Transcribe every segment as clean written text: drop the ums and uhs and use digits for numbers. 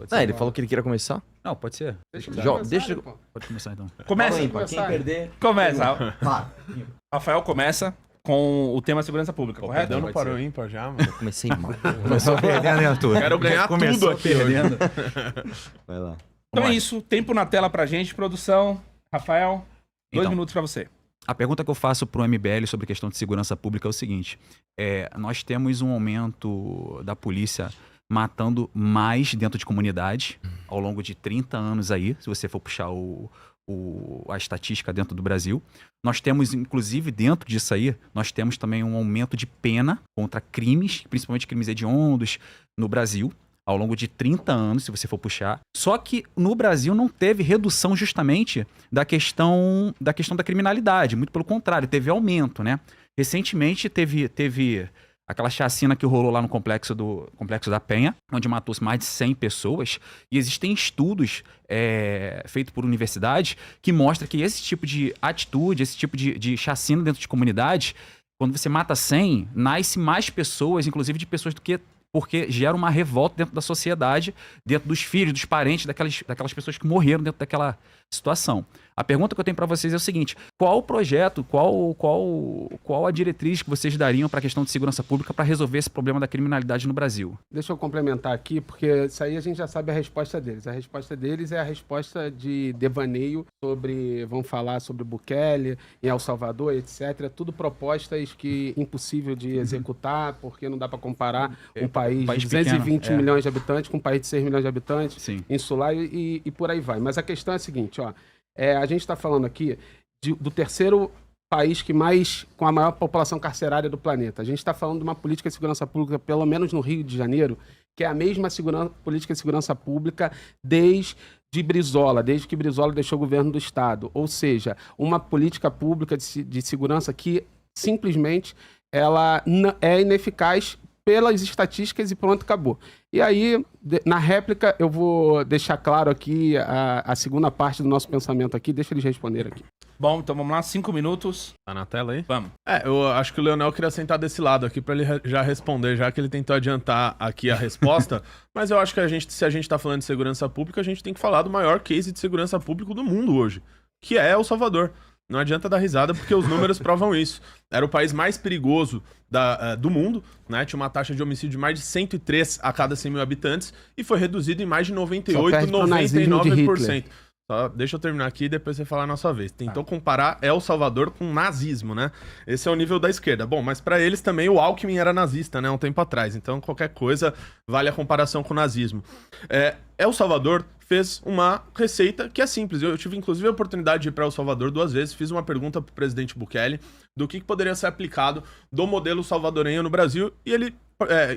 Pode ser. Ele falou que ele queria começar. Não, pode ser. Deixa Pode começar então. Começa. Quem perder... Começa. Vai. Rafael começa com o tema segurança pública, correto? Dando para o ímpar já, mano. Comecei mal. Começou perdendo, né, Arthur? Quero ganhar tudo aqui perdendo. Vai lá. Então é isso. Tempo na tela pra gente, produção. Rafael, 2 Então. minutos pra você. A pergunta que eu faço para o MBL sobre questão de segurança pública é o seguinte: nós temos um aumento da polícia matando mais dentro de comunidade ao longo de 30 anos aí, se você for puxar a estatística dentro do Brasil. Nós temos, inclusive, dentro disso aí, nós temos também um aumento de pena contra crimes, principalmente crimes hediondos, no Brasil, ao longo de 30 anos, se você for puxar. Só que no Brasil não teve redução justamente da questão da criminalidade. Muito pelo contrário, teve aumento, né? Recentemente teve aquela chacina que rolou lá no Complexo da Penha, onde matou-se mais de 100 pessoas. E existem estudos feitos por universidades que mostram que esse tipo de atitude, esse tipo de chacina dentro de comunidades, quando você mata 100, nasce mais pessoas, inclusive de pessoas porque gera uma revolta dentro da sociedade, dentro dos filhos, dos parentes, daquelas pessoas que morreram dentro daquela situação. A pergunta que eu tenho para vocês é o seguinte: qual o projeto, qual a diretriz que vocês dariam para a questão de segurança pública para resolver esse problema da criminalidade no Brasil? Deixa eu complementar aqui, porque isso aí a gente já sabe a resposta deles. A resposta deles é a resposta de devaneio vamos falar sobre Bukele, em El Salvador, etc. Tudo propostas que impossível de executar, porque não dá para comparar um país de 220 pequeno, milhões de habitantes com um país de 6 milhões de habitantes, Sim. insular e por aí vai. Mas a questão é a seguinte, ó, a gente está falando aqui do terceiro país com a maior população carcerária do planeta. A gente está falando de uma política de segurança pública, pelo menos no Rio de Janeiro, que é a mesma política de segurança pública desde que Brizola deixou o governo do Estado. Ou seja, uma política pública de segurança que simplesmente ela é ineficaz pelas estatísticas e pronto, acabou. E aí, na réplica, eu vou deixar claro aqui a segunda parte do nosso pensamento aqui. Deixa eles responderem aqui. Bom, então vamos lá, 5 minutos. Tá na tela aí? Vamos. Eu acho que o Leonel queria sentar desse lado aqui pra ele já responder, já que ele tentou adiantar aqui a resposta. Mas eu acho que se a gente tá falando de segurança pública, a gente tem que falar do maior case de segurança pública do mundo hoje, que é El Salvador. Não adianta dar risada, porque os números provam isso. Era o país mais perigoso do mundo, né? Tinha uma taxa de homicídio de mais de 103 a cada 100 mil habitantes e foi reduzido em mais de 98, 99%. Só deixa eu terminar aqui e depois você falar na sua vez. Tentou comparar El Salvador com nazismo, né? Esse é o nível da esquerda. Bom, mas pra eles também o Alckmin era nazista, né? Um tempo atrás. Então qualquer coisa vale a comparação com o nazismo. El Salvador fez uma receita que é simples. Eu tive inclusive a oportunidade de ir para El Salvador 2 vezes. Fiz uma pergunta pro presidente Bukele do que poderia ser aplicado do modelo salvadorenho no Brasil. E ele,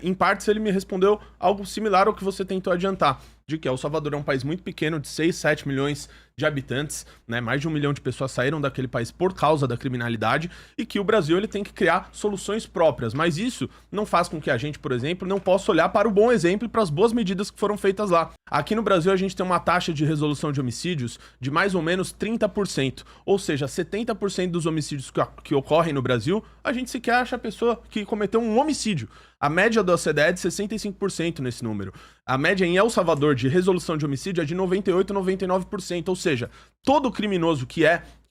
em partes, ele me respondeu algo similar ao que você tentou adiantar. De que El Salvador é um país muito pequeno, de 6, 7 milhões de habitantes, né? Mais de 1 milhão de pessoas saíram daquele país por causa da criminalidade e que o Brasil ele tem que criar soluções próprias. Mas isso não faz com que a gente, por exemplo, não possa olhar para o bom exemplo e para as boas medidas que foram feitas lá. Aqui no Brasil a gente tem uma taxa de resolução de homicídios de mais ou menos 30%. Ou seja, 70% dos homicídios que ocorrem no Brasil, a gente sequer acha a pessoa que cometeu um homicídio. A média da OCDE é de 65% nesse número. A média em El Salvador de resolução de homicídio é de 98%, 99%. Ou seja, todo criminoso que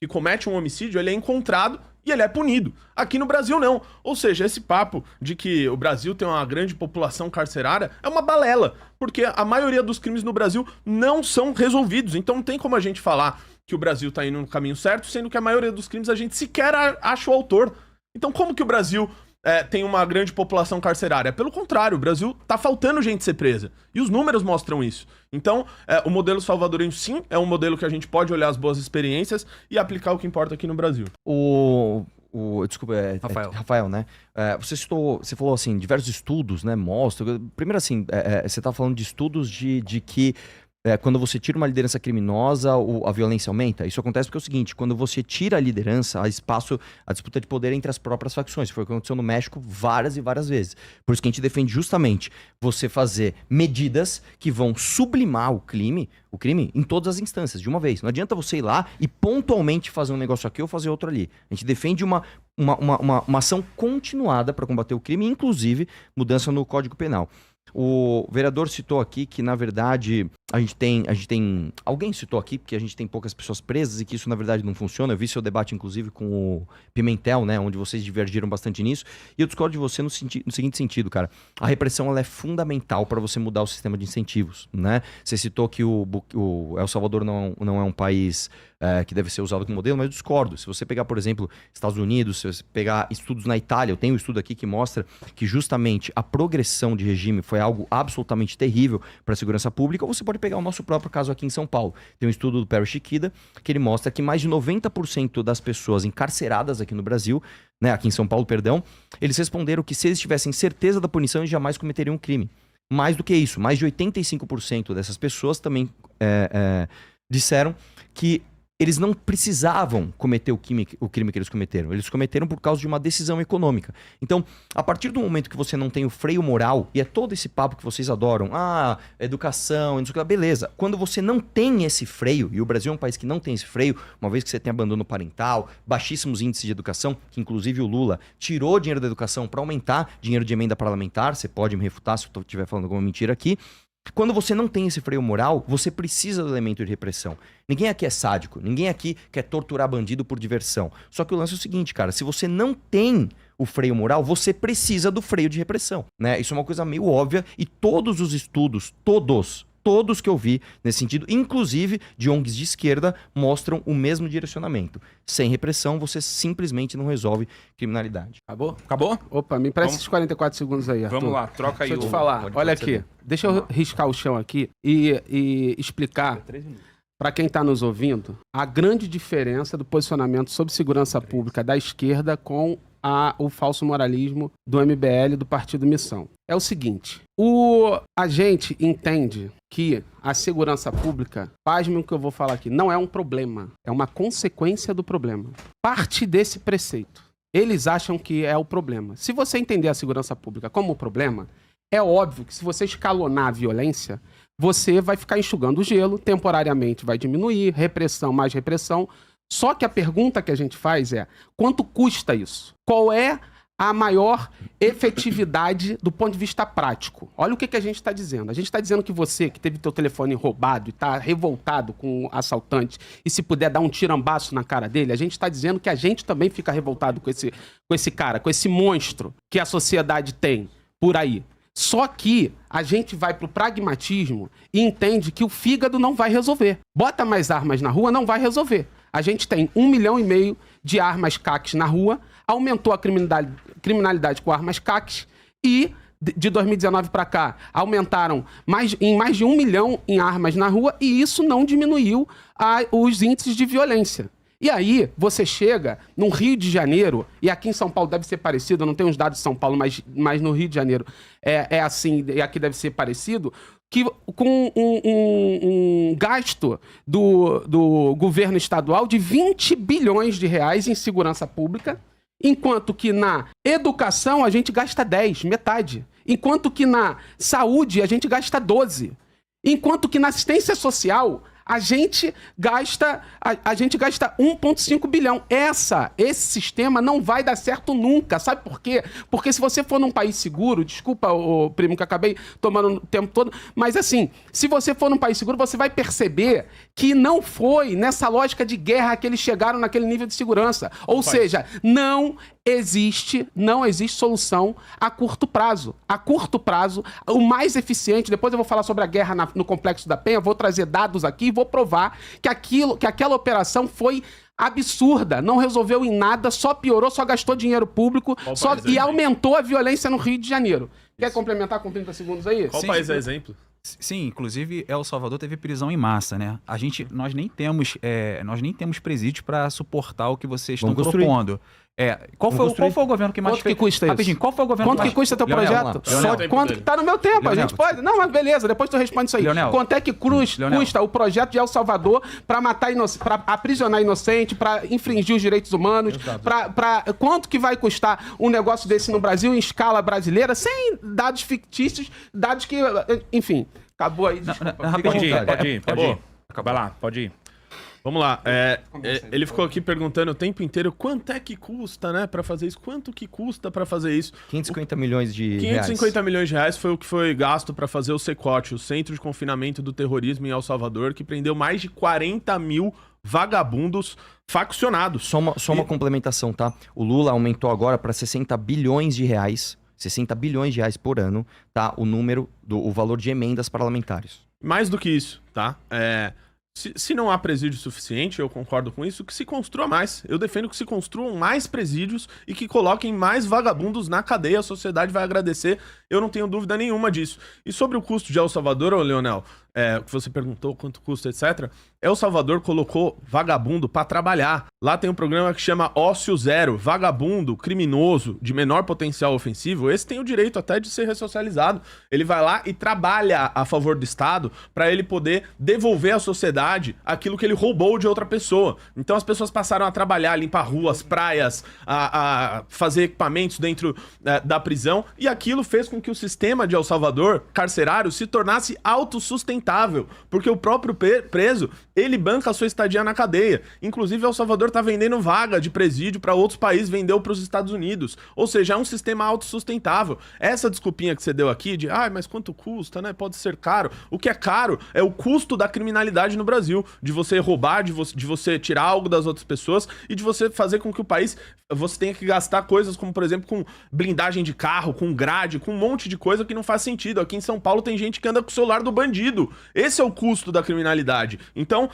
comete um homicídio, ele é encontrado e ele é punido. Aqui no Brasil não. Ou seja, esse papo de que o Brasil tem uma grande população carcerária é uma balela, porque a maioria dos crimes no Brasil não são resolvidos. Então não tem como a gente falar que o Brasil tá indo no caminho certo, sendo que a maioria dos crimes a gente sequer acha o autor. Então como que o Brasil tem uma grande população carcerária? Pelo contrário, o Brasil tá faltando gente ser presa. E os números mostram isso. Então, o modelo salvadorenho, sim, é um modelo que a gente pode olhar as boas experiências e aplicar o que importa aqui no Brasil. Desculpa, Rafael, né? Você falou assim, diversos estudos, né, mostram. Primeiro assim, você tá falando de estudos de que quando você tira uma liderança criminosa, a violência aumenta. Isso acontece porque é o seguinte: quando você tira a liderança, há espaço, a disputa de poder entre as próprias facções. Foi o que aconteceu no México várias e várias vezes. Por isso que a gente defende justamente você fazer medidas que vão sublimar o crime em todas as instâncias, de uma vez. Não adianta você ir lá e pontualmente fazer um negócio aqui ou fazer outro ali. A gente defende uma ação continuada para combater o crime, inclusive mudança no Código Penal. O vereador citou aqui que, na verdade, a gente tem... Alguém citou aqui que a gente tem poucas pessoas presas e que isso, na verdade, não funciona. Eu vi seu debate, inclusive, com o Pimentel, né? Onde vocês divergiram bastante nisso. E eu discordo de você no seguinte sentido, cara. A repressão, ela é fundamental para você mudar o sistema de incentivos, né? Você citou que o El Salvador não é um país que deve ser usado como modelo, mas eu discordo. Se você pegar, por exemplo, Estados Unidos, se você pegar estudos na Itália, eu tenho um estudo aqui que mostra que justamente a progressão de regime foi algo absolutamente terrível para a segurança pública, ou você pode pegar o nosso próprio caso aqui em São Paulo. Tem um estudo do Perry Chiquida que ele mostra que mais de 90% das pessoas encarceradas aqui no Brasil, né, aqui em São Paulo, perdão, eles responderam que se eles tivessem certeza da punição, eles jamais cometeriam um crime. Mais do que isso, mais de 85% dessas pessoas também disseram que eles não precisavam cometer o crime que eles cometeram. Eles cometeram por causa de uma decisão econômica. Então, a partir do momento que você não tem o freio moral, e é todo esse papo que vocês adoram, educação, não sei o que lá, beleza. Quando você não tem esse freio, e o Brasil é um país que não tem esse freio, uma vez que você tem abandono parental, baixíssimos índices de educação, que inclusive o Lula tirou dinheiro da educação para aumentar dinheiro de emenda parlamentar, você pode me refutar se eu estiver falando alguma mentira aqui. Quando você não tem esse freio moral, você precisa do elemento de repressão. Ninguém aqui é sádico, ninguém aqui quer torturar bandido por diversão. Só que o lance é o seguinte, cara, se você não tem o freio moral, você precisa do freio de repressão, né? Isso é uma coisa meio óbvia e todos os estudos, todos que eu vi nesse sentido, inclusive de ONGs de esquerda, mostram o mesmo direcionamento. Sem repressão, você simplesmente não resolve criminalidade. Acabou? Opa, me empresta esses 44 segundos aí, Arthur. Vamos lá, troca aí. Deixa eu te falar, olha aqui. Deixa eu riscar o chão aqui e explicar para quem está nos ouvindo a grande diferença do posicionamento sobre segurança pública da esquerda com o falso moralismo do MBL, do Partido Missão. É o seguinte, a gente entende que a segurança pública, pasme o que eu vou falar aqui, não é um problema, é uma consequência do problema. Parte desse preceito. Eles acham que é o problema. Se você entender a segurança pública como o problema, é óbvio que se você escalonar a violência, você vai ficar enxugando o gelo, temporariamente vai diminuir, repressão mais repressão. Só que a pergunta que a gente faz é, quanto custa isso? Qual é a maior efetividade do ponto de vista prático? Olha o que a gente está dizendo. A gente está dizendo que você, que teve teu telefone roubado e está revoltado com o assaltante, e se puder dar um tirambaço na cara dele, a gente está dizendo que a gente também fica revoltado com esse cara, com esse monstro que a sociedade tem por aí. Só que a gente vai pro pragmatismo e entende que o fígado não vai resolver. Bota mais armas na rua, não vai resolver. A gente tem 1,5 milhão de armas CACs na rua, aumentou a criminalidade com armas CACs e, de 2019 para cá, aumentaram em mais de 1 milhão em armas na rua e isso não diminuiu os índices de violência. E aí, você chega no Rio de Janeiro, e aqui em São Paulo deve ser parecido, eu não tenho os dados de São Paulo, mas no Rio de Janeiro é assim, e aqui deve ser parecido, que com um gasto do governo estadual de 20 bilhões de reais em segurança pública, enquanto que na educação a gente gasta 10, metade. Enquanto que na saúde a gente gasta 12. Enquanto que na assistência social a gente gasta 1,5 bilhão. Esse sistema não vai dar certo nunca. Sabe por quê? Porque se você for num país seguro, desculpa, o primo, que acabei tomando o tempo todo, mas assim, se você for num país seguro, você vai perceber que não foi nessa lógica de guerra que eles chegaram naquele nível de segurança. Ou seja, não existe solução a curto prazo. A curto prazo, o mais eficiente, depois eu vou falar sobre a guerra no Complexo da Penha, vou trazer dados aqui e vou provar que aquela operação foi absurda, não resolveu em nada, só piorou, só gastou dinheiro público e aumentou a violência no Rio de Janeiro. Quer complementar com 30 segundos aí? Qual país é exemplo? Sim, inclusive El Salvador teve prisão em massa, né? Nós nem temos presídios para suportar o que vocês estão propondo. Qual foi o governo que mais fez? Quanto que custa isso? Rapidinho, qual foi o governo Quanto que custa teu projeto? Quanto tá no meu tempo, a gente pode. Não, mas beleza, depois tu responde isso aí. Quanto é que custa o projeto de El Salvador para matar para aprisionar inocente, para infringir os direitos humanos, quanto que vai custar um negócio desse no Brasil em escala brasileira, sem dados fictícios, dados que, enfim, acabou aí. Pode ir. Vai lá, pode ir. Vamos lá. Ele ficou aqui perguntando o tempo inteiro quanto é que custa, né, pra fazer isso? Quanto que custa pra fazer isso? 550 milhões de 550 milhões de reais foi o que foi gasto pra fazer o CECOT, o Centro de Confinamento do Terrorismo em El Salvador, que prendeu mais de 40 mil vagabundos faccionados. Só uma complementação, tá? O Lula aumentou agora para 60 bilhões de reais. 60 bilhões de reais por ano, tá? O valor de emendas parlamentares. Mais do que isso, tá? Se não há presídio suficiente, eu concordo com isso, que se construa mais. Eu defendo que se construam mais presídios e que coloquem mais vagabundos na cadeia. A sociedade vai agradecer, eu não tenho dúvida nenhuma disso. E sobre o custo de El Salvador, ô Leonel, que você perguntou quanto custa, etc. El Salvador colocou vagabundo pra trabalhar. Lá tem um programa que chama Ócio Zero. Vagabundo, criminoso, de menor potencial ofensivo, esse tem o direito até de ser ressocializado. Ele vai lá e trabalha a favor do Estado pra ele poder devolver à sociedade aquilo que ele roubou de outra pessoa. Então as pessoas passaram a trabalhar, limpar ruas, praias, a fazer equipamentos dentro da prisão, e aquilo fez com que o sistema de El Salvador, carcerário, se tornasse autossustentável, porque o próprio preso, ele banca a sua estadia na cadeia. Inclusive, El Salvador tá vendendo vaga de presídio para outros países, vendeu para os Estados Unidos. Ou seja, é um sistema autossustentável. Essa desculpinha que você deu aqui de, mas quanto custa, né? Pode ser caro. O que é caro é o custo da criminalidade no Brasil, de você roubar, de você tirar algo das outras pessoas e de você fazer com que o país, você tenha que gastar coisas como, por exemplo, com blindagem de carro, com grade, com um monte de coisa que não faz sentido. Aqui em São Paulo tem gente que anda com o celular do bandido. Esse é o custo da criminalidade. Então,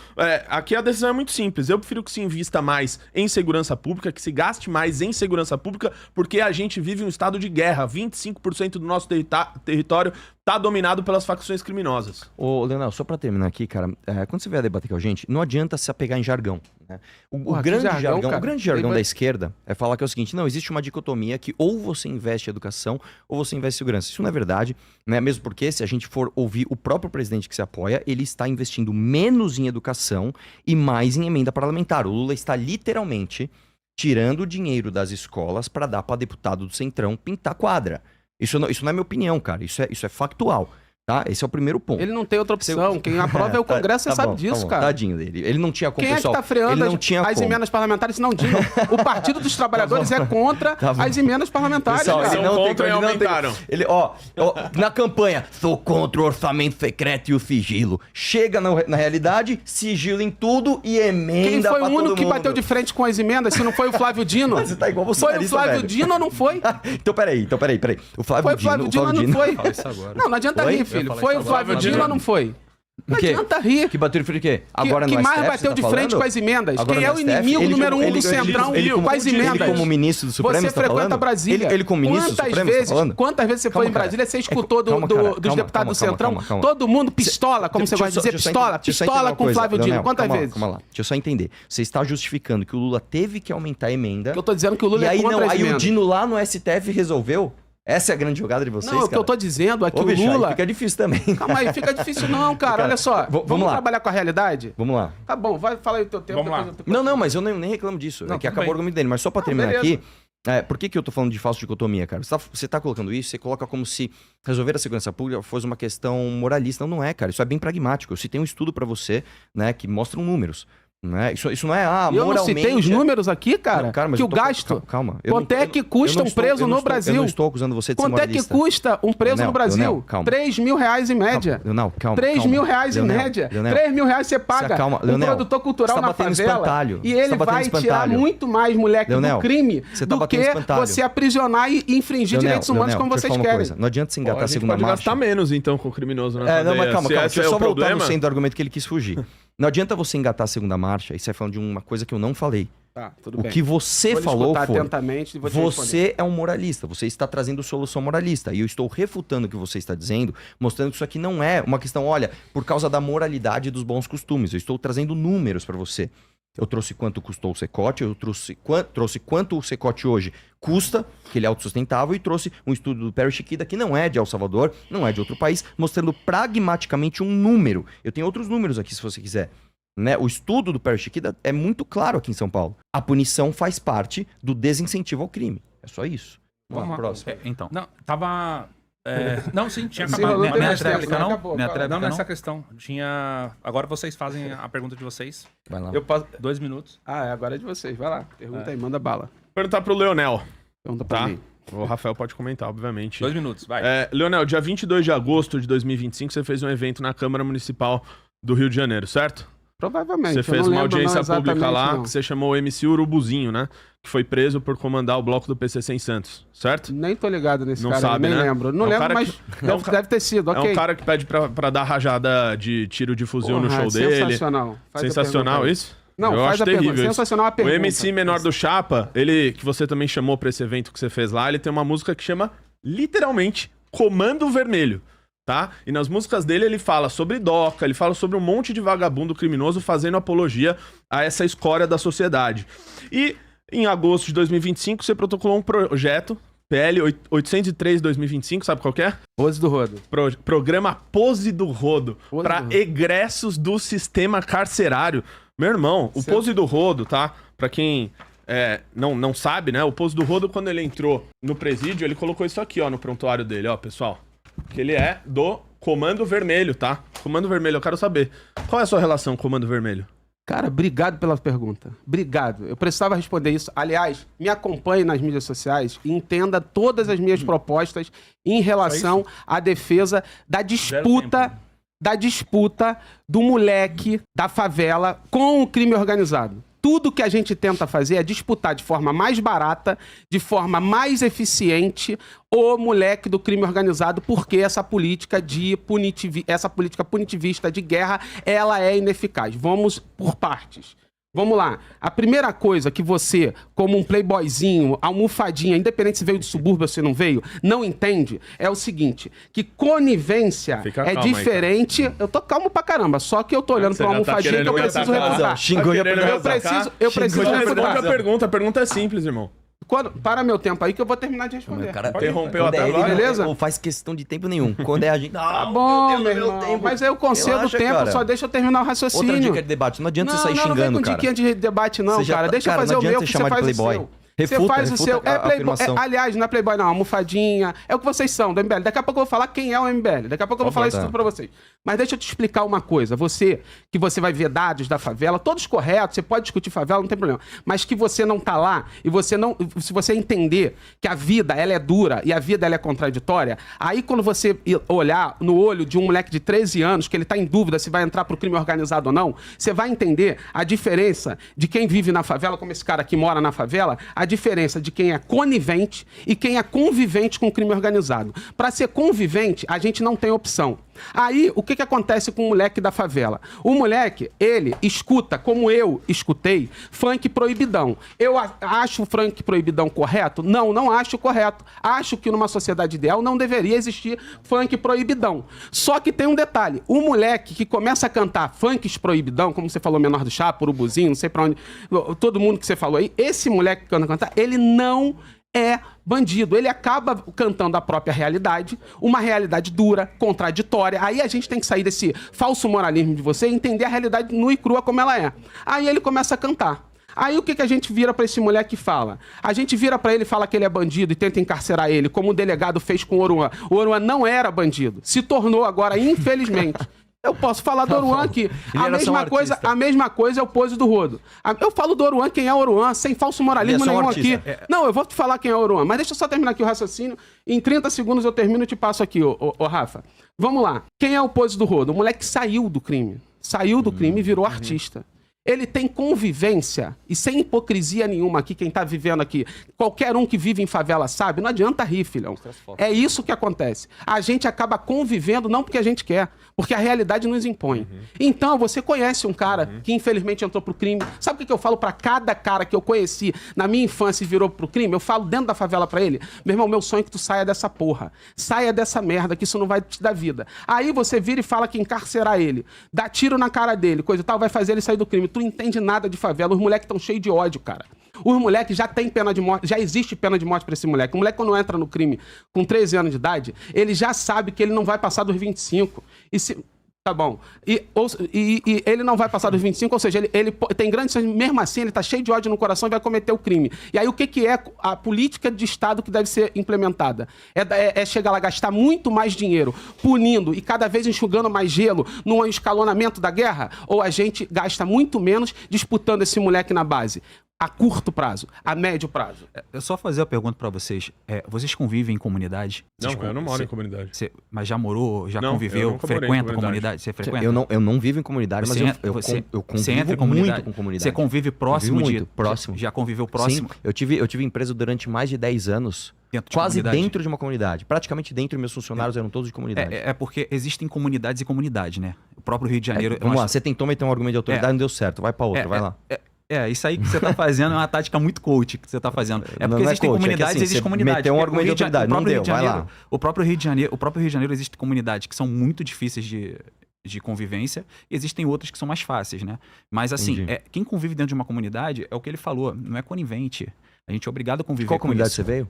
aqui a decisão é muito simples. Eu prefiro que se invista mais em segurança pública, que se gaste mais em segurança pública, porque a gente vive um estado de guerra. 25% do nosso território tá dominado pelas facções criminosas. Ô, Leonel, só pra terminar aqui, cara, quando você vier debater com a gente, não adianta se apegar em jargão, né? O grande jargão da esquerda é falar que é o seguinte: não, existe uma dicotomia que ou você investe em educação ou você investe em segurança. Isso não é verdade, né? Mesmo porque, se a gente for ouvir o próprio presidente que se apoia, ele está investindo menos em educação e mais em emenda parlamentar. O Lula está literalmente tirando o dinheiro das escolas para dar para deputado do Centrão pintar quadra. Isso não é minha opinião, cara. Isso é factual. Tá? Esse é o primeiro ponto. Ele não tem outra opção. Quem aprova é o Congresso, você sabe disso, cara. Tadinho dele. Ele não tinha como, Quem pessoal. É que tá freando as emendas parlamentares? Não, Dino. O Partido dos Trabalhadores é contra as emendas parlamentares, pessoal, cara. São contra e aumentaram. Na campanha, sou contra o orçamento secreto e o sigilo. Chega na realidade, sigilo em tudo e emenda. Quem foi o único que bateu de frente com as emendas? Se não foi o Flávio Dino? Você tá igual Foi o Flávio Dino ou não foi? Então, peraí. O Flávio Dino ou não foi? Fala isso agora. Não adianta rir, filho. Foi o Flávio Dino ou não foi? Não adianta rir. Que bateu de frente o quê? Agora que no mais STF, bateu de frente com as emendas? Agora Quem é o inimigo número um do Centrão com as emendas? Ele como ministro do Supremo, você frequenta Brasília. Ele como ministro do Supremo, quantas vezes você foi em Brasília, você escutou dos deputados do Centrão? Todo mundo pistola, como você gosta de dizer, pistola com o Flávio Dino. Quantas vezes? Calma lá, deixa eu só entender. Você está justificando que o Lula teve que aumentar a emenda. Eu tô dizendo que o Lula é contra as emendas. Aí o Dino lá no STF resolveu? Essa é a grande jogada de vocês, Não, o que eu tô dizendo é que o bicho, Lula... fica difícil também. Calma aí, fica difícil não, cara. Olha só, vamos trabalhar com a realidade? Vamos lá. Tá bom, fala aí o teu tempo. Vamos lá. Não, mas eu nem reclamo disso. É que acabou o argumento dele. Mas só pra terminar aqui, por que eu tô falando de falsa dicotomia, cara? Você tá colocando isso, você coloca como se resolver a segurança pública fosse uma questão moralista. Não é, cara. Isso é bem pragmático. Eu citei um estudo pra você, né, que mostram números. Né? Isso não é, moralmente... Eu não citei os números aqui, cara, mas que o gasto... Calma. Quanto é que custa um preso no Brasil? Eu não estou acusando você de ser moralista. Quanto é que custa um preso no Brasil? R$3.000 em média. Calma. R$3.000 em média. R$3.000 você paga um produtor cultural na favela e ele vai tirar muito mais moleque do crime do que você aprisionar e infringir direitos humanos como vocês querem. Não adianta se engatar a segunda marcha. A gente pode gastar menos, então, com o criminoso na cadeia. Não, mas calma. Deixa eu só voltar no centro do argumento que ele quis fugir. Não adianta você engatar a segunda marcha e sair falando de uma coisa que eu não falei. Tá, tudo bem. O que você falou foi, atentamente e vou te você é um moralista, você está trazendo solução moralista. E eu estou refutando o que você está dizendo, mostrando que isso aqui não é uma questão, olha, por causa da moralidade e dos bons costumes. Eu estou trazendo números para você. Eu trouxe quanto custou o CECOT, eu trouxe quanto o CECOT hoje custa, que ele é autossustentável, e trouxe um estudo do Perry Chiquida, que não é de El Salvador, não é de outro país, mostrando pragmaticamente um número. Eu tenho outros números aqui, se você quiser. Né? O estudo do Perry Chiquida é muito claro aqui em São Paulo. A punição faz parte do desincentivo ao crime. É só isso. Vamos lá. Próximo. Então. Não, tava Não, sim, tinha Sim, acabado. rolou Não é mais tempo, tréplica, não? acabou, Não é calma. tréplica, Não não? nessa questão. Agora vocês fazem a pergunta de vocês. Vai lá. Eu posso... 2 minutos. agora é de vocês. Vai lá. Pergunta aí, manda bala. Perguntar pro Leonel, Pergunta pra tá? mim. O Rafael pode comentar, obviamente. 2 minutos, vai. Leonel, dia 22 de agosto de 2025, você fez um evento na Câmara Municipal do Rio de Janeiro, certo? Provavelmente. Você eu fez não uma lembro audiência não pública exatamente, lá, não. que você chamou o MC Urubuzinho, né? Que foi preso por comandar o bloco do PCC em Santos, certo? Nem tô ligado nesse Não cara, sabe, nem né? lembro. Não É um lembro, cara mas que- é um deve ter sido, ok. É um cara que pede pra dar rajada de tiro de fuzil no Porra, show dele. Sensacional. Faz a Sensacional pergunta aí. isso? Não, Eu faz acho a pergunta. terrível isso. Sensacional a O pergunta. MC Menor do Chapa, ele que você também chamou pra esse evento que você fez lá, ele tem uma música que chama, literalmente, Comando Vermelho, tá? E nas músicas dele ele fala sobre DOCA, ele fala sobre um monte de vagabundo criminoso fazendo apologia a essa escória da sociedade. E em agosto de 2025 você protocolou um projeto, PL 803-2025, sabe qual que é? Pose do Rodo. Programa Pose do Rodo, Pose para do Rodo. egressos do sistema carcerário. Meu irmão, o Certo. Pose do Rodo, tá? Pra quem não sabe, né? O Pose do Rodo, quando ele entrou no presídio, ele colocou isso aqui, ó, no prontuário dele, ó, pessoal. Que ele é do Comando Vermelho, tá? Comando Vermelho, eu quero saber. Qual é a sua relação com o Comando Vermelho? Cara, obrigado pela pergunta. Obrigado. Eu precisava responder isso. Aliás, me acompanhe nas mídias sociais e entenda todas as minhas propostas em relação à defesa da disputa do moleque da favela com o crime organizado. Tudo que a gente tenta fazer é disputar de forma mais barata, de forma mais eficiente, o moleque do crime organizado, porque essa política punitivista de guerra, ela é ineficaz. Vamos por partes. Vamos lá. A primeira coisa que você, como um playboyzinho, almofadinha, independente se veio do subúrbio ou se não veio, não entende, é o seguinte, que conivência Fica é calmo aí, diferente... Eu tô calmo pra caramba, só que eu tô olhando Você pra uma já tá almofadinha que eu querendo me preciso atacar. refutar. Xingou já Tá querendo pra- me Eu atacar? preciso Não responde refutar. a pergunta é simples, irmão. Para meu tempo aí que eu vou terminar de responder. Interrompeu quando até é ele, agora. Beleza? Não faz questão de tempo nenhum. Quando é a gente. Tá bom, meu irmão. Mas aí eu concedo o Relaxa, tempo, cara. só deixa eu terminar o Outra raciocínio. dica de debate. Não adianta você sair não vem xingando, com cara. diquinha de debate não, Você já cara. tá- Deixa eu cara, fazer não o meu, adianta que você você chamar de faz o playboy. seu. Refuta, Você faz o refuta seu. a Playboy. afirmação. Aliás, não é playboy não, almofadinha. É o que vocês são, do MBL. Daqui a pouco eu vou falar quem é o MBL. Daqui a pouco eu vou falar isso tudo pra vocês. Mas deixa eu te explicar uma coisa. Você vai ver dados da favela, todos corretos, você pode discutir favela, não tem problema. Mas que você não tá lá e você não... Se você entender que a vida, ela é dura e a vida, ela é contraditória, aí quando você olhar no olho de um moleque de 13 anos, que ele tá em dúvida se vai entrar pro crime organizado ou não, você vai entender a diferença de quem vive na favela, como esse cara que mora na favela, a diferença de quem é conivente e quem é convivente com o crime organizado. Para ser convivente, a gente não tem opção. Aí, o que acontece com o moleque da favela? O moleque, ele escuta, como eu escutei, funk proibidão. Eu acho o funk proibidão correto? Não, não acho correto. Acho que numa sociedade ideal não deveria existir funk proibidão. Só que tem um detalhe. O moleque que começa a cantar funks proibidão, como você falou, Menor do Chapa, Urubuzinho, não sei pra onde, todo mundo que você falou aí, esse moleque que canta cantar, ele não é bandido. Ele acaba cantando a própria realidade, uma realidade dura, contraditória. Aí a gente tem que sair desse falso moralismo de você e entender a realidade nua e crua como ela é. Aí ele começa a cantar. Aí o que a gente vira pra esse moleque e fala? A gente vira pra ele e fala que ele é bandido e tenta encarcerar ele, como o delegado fez com o Oruan. O Oruan não era bandido. Se tornou agora, infelizmente. Eu posso falar do Oruan aqui. A mesma coisa é o Pose do Rodo. Eu falo do Oruan, quem é o Oruan, sem falso moralismo nenhum aqui. Não, eu vou te falar quem é o Oruan, mas deixa eu só terminar aqui o raciocínio. Em 30 segundos eu termino e te passo aqui, ô Rafa. Vamos lá. Quem é o Pose do Rodo? O moleque saiu do crime. Saiu do crime e virou artista. Ele tem convivência, e sem hipocrisia nenhuma aqui, quem tá vivendo aqui, qualquer um que vive em favela sabe, não adianta rir, filhão. É isso que acontece. A gente acaba convivendo não porque a gente quer, porque a realidade nos impõe. Então, você conhece um cara que infelizmente entrou pro crime. Sabe o que eu falo pra cada cara que eu conheci na minha infância e virou pro crime? Eu falo dentro da favela pra ele, meu irmão, meu sonho é que tu saia dessa porra. Saia dessa merda, que isso não vai te dar vida. Aí você vira e fala que encarcerar ele, dá tiro na cara dele, coisa e tal, vai fazer ele sair do crime. Tu não entende nada de favela. Os moleques estão cheios de ódio, cara. Os moleques já têm pena de morte, já existe pena de morte pra esse moleque. O moleque, quando entra no crime com 13 anos de idade, ele já sabe que ele não vai passar dos 25. E se... Tá bom. E ele não vai passar dos 25, ou seja, ele tem grandes... Mesmo assim, ele tá cheio de ódio no coração e vai cometer o crime. E aí, o que é a política de Estado que deve ser implementada? É chegar lá, gastar muito mais dinheiro, punindo e cada vez enxugando mais gelo num escalonamento da guerra? Ou a gente gasta muito menos disputando esse moleque na base? A curto prazo, a médio prazo. Eu só fazer a pergunta pra vocês. Vocês convivem em comunidade? Eu não moro em comunidade. Mas já morou, já Não, eu conviveu, nunca morei em frequenta comunidade. comunidade? Você frequenta? Eu não vivo em comunidade, mas eu você entra convivo em muito com comunidade. Você convive próximo Convivo de... muito, próximo. Já conviveu próximo? Sim, eu tive empresa durante mais de 10 anos, Dentro de quase comunidade? dentro de uma comunidade. Praticamente dentro, meus funcionários eram todos de comunidade. É porque existem comunidades e comunidade, né? O próprio Rio de Janeiro... Vamos lá, você tentou meter um argumento de autoridade, não deu certo. Vai pra outra, vai lá. Isso aí que você tá fazendo é uma tática muito coach que você tá fazendo. É porque existem comunidades, assim, existe comunidade. Meteu um argumento de autoridade, não deu, vai lá. O próprio Rio de Janeiro existe comunidades que são muito difíceis de convivência e existem outras que são mais fáceis, né? Mas assim, quem convive dentro de uma comunidade é o que ele falou, não é conivente. A gente é obrigado a conviver Qual com comunidade isso. você veio?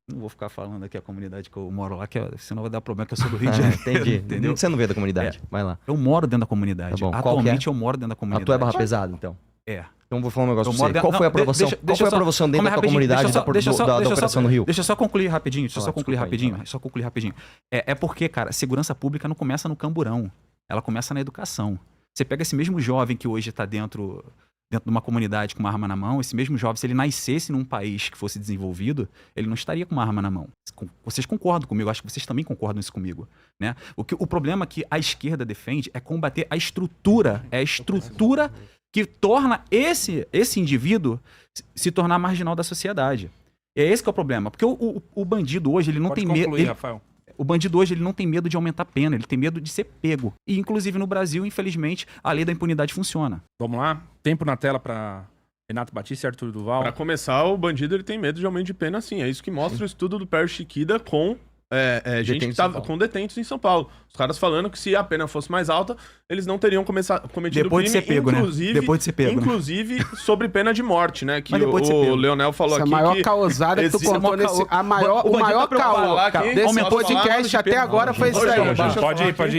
Não vou ficar falando aqui a comunidade que eu moro lá, senão vai dar problema que eu sou do Rio de Janeiro. Entendi. Entendeu? Você não veio da comunidade, vai lá. Eu moro dentro da comunidade. Tá bom. Atualmente eu moro dentro da comunidade. A tua é barra pesada, então? Então vou falar um negócio eu pra você. Qual foi a aprovação? Qual foi a aprovação dentro da tua comunidade da Operação no Rio? Deixa eu só concluir rapidinho. Deixa eu só concluir desculpa rapidinho. É porque, cara, segurança pública não começa no camburão. Ela começa na educação. Você pega esse mesmo jovem que hoje está dentro de uma comunidade com uma arma na mão, esse mesmo jovem, se ele nascesse num país que fosse desenvolvido, ele não estaria com uma arma na mão. Vocês concordam comigo? Acho que vocês também concordam isso comigo, né? O problema que a esquerda defende é combater a estrutura. É a estrutura que torna esse indivíduo se tornar marginal da sociedade. É esse que é o problema. Porque o bandido hoje, ele não Pode tem concluir, medo... Rafael. O bandido hoje, ele não tem medo de aumentar a pena, ele tem medo de ser pego. E, inclusive, no Brasil, infelizmente, a lei da impunidade funciona. Vamos lá. Tempo na tela para Renato Batista e Arthur Duval. Pra começar, o bandido ele tem medo de aumento de pena, sim. É isso que mostra o estudo do Pério Chiquida com gente que tava com detentos em São Paulo. Os caras falando que se a pena fosse mais alta, eles não teriam cometido depois crime, de ser pego, inclusive, né? Depois de ser pego, inclusive sobre pena de morte, né? Que o Leonel falou aqui. Essa maior causada que tu contou nesse... O maior caô desse podcast até agora foi esse aí.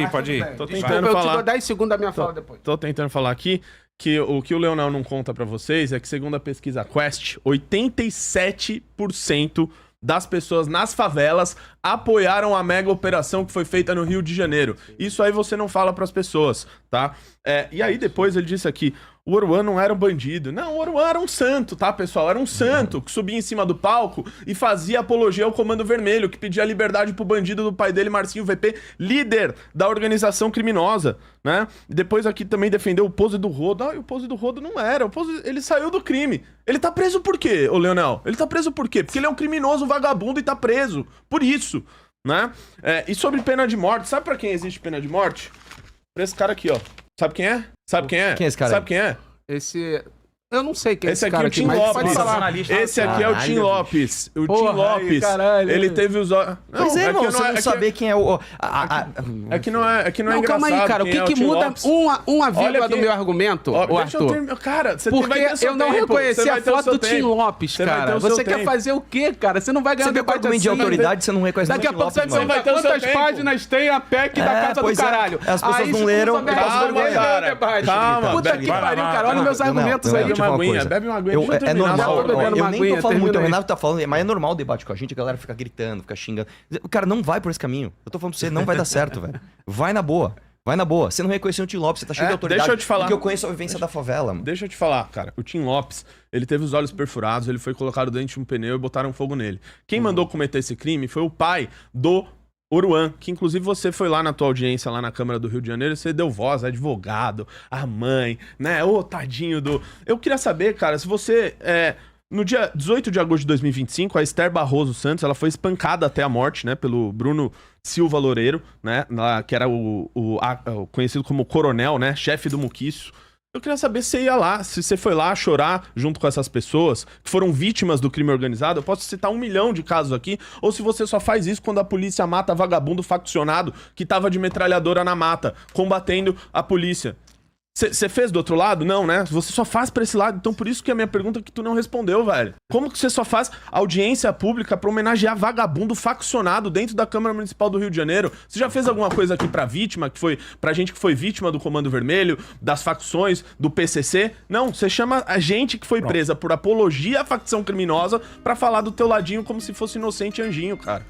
Pode ir. Tô tentando Eu te dou 10 segundos da minha fala depois. Tô tentando falar aqui que o que o Leonel não conta pra vocês é que, segundo a pesquisa Quest, 87% das pessoas nas favelas apoiaram a mega operação que foi feita no Rio de Janeiro. Isso aí você não fala pras pessoas, tá? E aí depois ele disse aqui, o Oruan não era um bandido. Não, o Oruan era um santo, tá, pessoal? Era um santo que subia em cima do palco e fazia apologia ao Comando Vermelho, que pedia liberdade pro bandido do pai dele, Marcinho VP, líder da organização criminosa, né? Depois aqui também defendeu o Pose do Rodo. E o Pose do Rodo não era. Ele saiu do crime. Ele tá preso por quê, ô Leonel? Ele tá preso por quê? Porque ele é um criminoso vagabundo e tá preso. Por isso, né? E sobre pena de morte, sabe pra quem existe pena de morte? Pra esse cara aqui, ó. Sabe quem é? Sabe quem é? Quem é esse cara? Sabe quem é? Eu não sei quem é esse aqui cara é o Tim mas Lopes. pode falar. Esse aqui é o Tim Lopes. O Tim Lopes. Caralho. Ele teve os olhos. Pois é, irmão, você não saber quem é o... É que não é engraçado. Calma aí, cara. O que muda uma vírgula do meu argumento, ô Arthur? Cara, você porque vai ter seu eu não tempo. reconheci a foto do Tim tempo. Lopes, cara. Você quer fazer o quê, cara? Você não vai ganhar Você debate argumento de autoridade, você não reconhece Daqui a pouco você vai vai perguntar ter o seu quantas tempo. páginas tem a PEC da Casa do Caralho. As pessoas não leram. Calma, cara. Calma. Puta que pariu, cara. Olha meus argumentos aí. Bebe uma aguinha, bebe uma aguinha. É normal, bebendo eu uma nem tô aguinha, falando muito, o termina aí. Renato tá falando, mas é normal o debate com a gente, a galera fica gritando, fica xingando. O cara não vai por esse caminho. Eu tô falando pra você, não vai dar certo, velho. Vai na boa. Vai na boa. Você não reconheceu o Tim Lopes, você tá cheio de autoridade. Deixa eu te falar. Porque eu conheço a vivência da favela, mano. Deixa eu te falar, cara. O Tim Lopes, ele teve os olhos perfurados, ele foi colocado dentro de um pneu e botaram fogo nele. Quem mandou cometer esse crime foi o pai do Oruan, que inclusive você foi lá na tua audiência, lá na Câmara do Rio de Janeiro, você deu voz, advogado, a mãe, né? Ô, tadinho do... Eu queria saber, cara, se você... No dia 18 de agosto de 2025, a Esther Barroso Santos, ela foi espancada até a morte, né, pelo Bruno Silva Loureiro, né, que era o conhecido como coronel, né, chefe do Muquiço. Eu queria saber se você ia lá, se você foi lá chorar junto com essas pessoas que foram vítimas do crime organizado. Eu posso citar 1 milhão de casos aqui, ou se você só faz isso quando a polícia mata vagabundo faccionado que tava de metralhadora na mata, combatendo a polícia. Você fez do outro lado? Não, né? Você só faz pra esse lado. Então por isso que a minha pergunta é que tu não respondeu, velho. Como que você só faz audiência pública pra homenagear vagabundo faccionado dentro da Câmara Municipal do Rio de Janeiro? Você já fez alguma coisa aqui pra vítima, pra gente que foi vítima do Comando Vermelho, das facções, do PCC? Não, você chama a gente que foi presa por apologia à facção criminosa pra falar do teu ladinho como se fosse inocente anjinho, cara.